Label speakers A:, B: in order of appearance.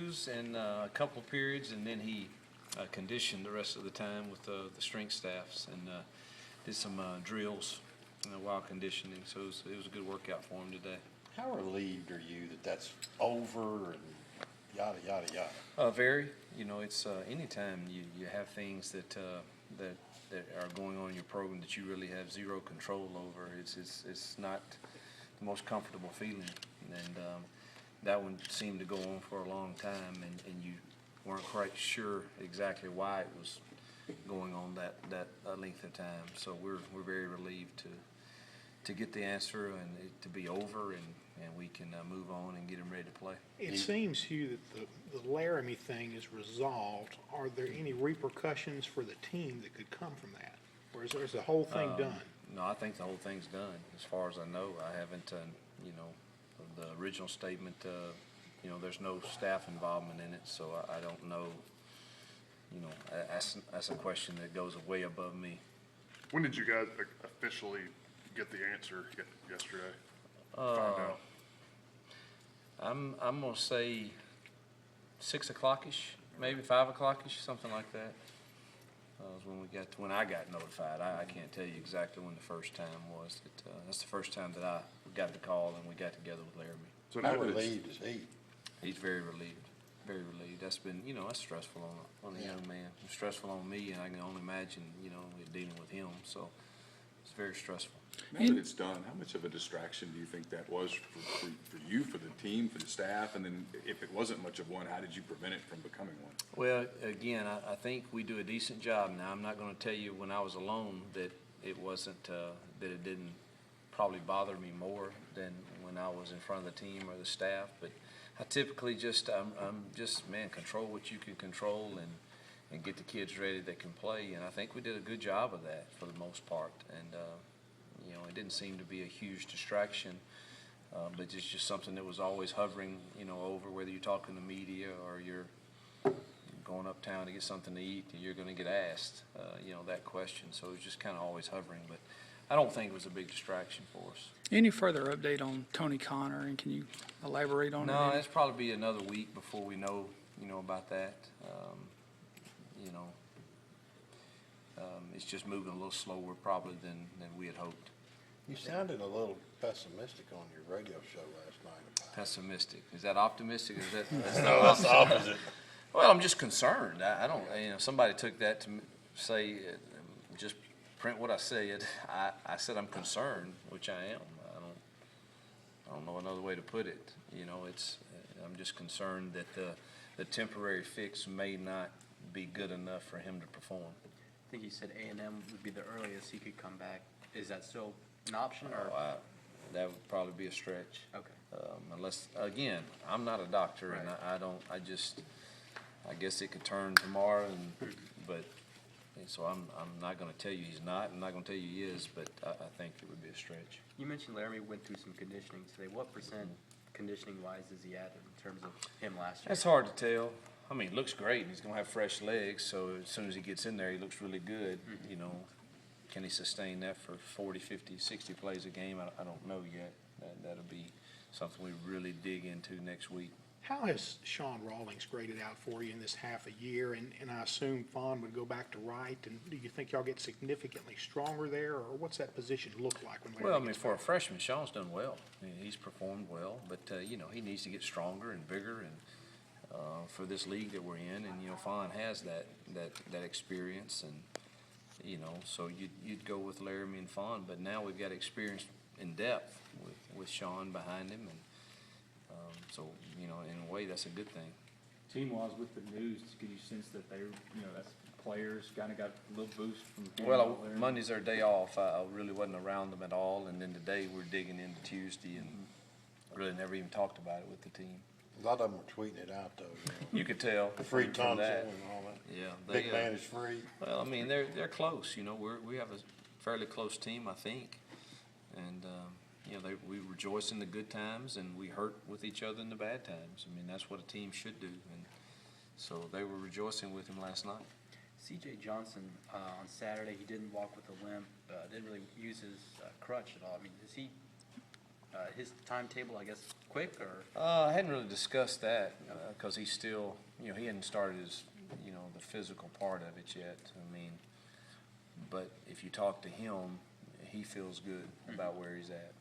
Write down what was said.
A: issues in a couple of periods, and then he conditioned the rest of the time with the strength staffs and did some drills while conditioning. So it was a good workout for him today.
B: How relieved are you that that's over and yada, yada, yada?
A: Very. You know, it's anytime you have things that are going on in your program that you really have zero control over, it's not the most comfortable feeling. And that one seemed to go on for a long time, and you weren't quite sure exactly why it was going on that length of time. So we're very relieved to get the answer and it to be over, and we can move on and get him ready to play.
C: It seems, Hugh, that the Laramie thing is resolved. Are there any repercussions for the team that could come from that? Or is the whole thing done?
A: No, I think the whole thing's done. As far as I know, I haven't, the original statement, there's no staff involvement in it, so I don't know. That's a question that goes way above me.
D: When did you guys officially get the answer yesterday? Find out.
A: I'm gonna say 6 o'clock-ish, maybe 5 o'clock-ish, something like that. Was when I got notified. I can't tell you exactly when the first time was. That's the first time that I got the call and we got together with Laramie.
D: So
B: How
D: now that it's-
B: relieved is he?
A: He's very relieved, very relieved. That's been, that's stressful on a young man. It's stressful on me, and I can only imagine, dealing with him. So it's very stressful.
E: Now that it's done, how much of a distraction do you think that was for you, for the team, for the staff? And then if it wasn't much of one, how did you prevent it from becoming one?
A: Well, again, I think we do a decent job now. I'm not going to tell you when I was alone that it wasn't, that it didn't probably bother me more than when I was in front of the team or the staff. But I typically I'm just, control what you can control and get the kids ready that can play. And I think we did a good job of that for the most part. And, it didn't seem to be a huge distraction, but it's just something that was always hovering, over whether you're talking to media or you're going uptown to get something to eat, you're going to get asked, that question. So it was just kind of always hovering, but I don't think it was a big distraction for us.
F: Any further update on Tony Connor, and can you elaborate on it?
A: No, it's probably be another week before we know, about that. It's just moving a little slower probably than we had hoped.
B: You sounded a little pessimistic on your radio show last night about it.
A: Pessimistic. Is that optimistic? Is that?
B: No, that's the opposite.
A: Well, I'm just concerned. I don't. Somebody took that to say, just print what I said. I said I'm concerned, which I am. I don't know another way to put it. I'm just concerned that the temporary fix may not be good enough for him to perform.
G: I think you said A&M would be the earliest he could come back. Is that still an option, or?
A: That would probably be a stretch.
G: Okay.
A: Unless, again, I'm not a doctor, and
G: Right.
A: I guess it could turn tomorrow, so I'm not gonna tell you he's not, I'm not gonna tell you he is, but I think it would be a stretch.
G: You mentioned Laramie went through some conditioning today. What percent conditioning-wise is he at in terms of him last year?
A: That's hard to tell. I mean, it looks great, and he's gonna have fresh legs, so as soon as he gets in there, he looks really good, Can he sustain that for 40, 50, 60 plays a game? I don't know yet. That'll be something we really dig into next week.
C: How has Sean Rawlings graded out for you in this half a year? And I assume Fawn would go back to right. And do you think y'all get significantly stronger there, or what's that position look like when
A: Well,
C: Larry gets
A: for a
C: back?
A: freshman, Sean's done well. He's performed well, but, he needs to get stronger and bigger and for this league that we're in. And, Fawn has that experience, and, so you'd go with Laramie and Fawn, but now we've got experience in depth with Sean behind him, and so, in a way, that's a good thing.
H: Team-wise, with the news, could you sense that they're, that's players kind of got a little boost from hearing
A: Well,
H: about Laramie?
A: Monday's their day off. I really wasn't around them at all, and then today we're digging into Tuesday and really never even talked about it with the team.
B: A lot of them are tweeting it out, though.
A: You could tell
B: The free
A: from
B: Thompson
A: that.
B: and all that.
A: Yeah,
B: Big man is free.
A: Well, I mean, they're close. We have a fairly close team, I think, and we rejoice in the good times and we hurt with each other in the bad times. I mean, that's what a team should do, and so they were rejoicing with him last night.
G: C.J. Johnson, on Saturday, he didn't walk with a limp, didn't really use his crutch at all. I mean, is he his timetable, I guess, quick, or?
A: I hadn't really discussed that, because he's still, he hadn't started his, the physical part of it yet. I mean, but if you talk to him, he feels good about where he's at.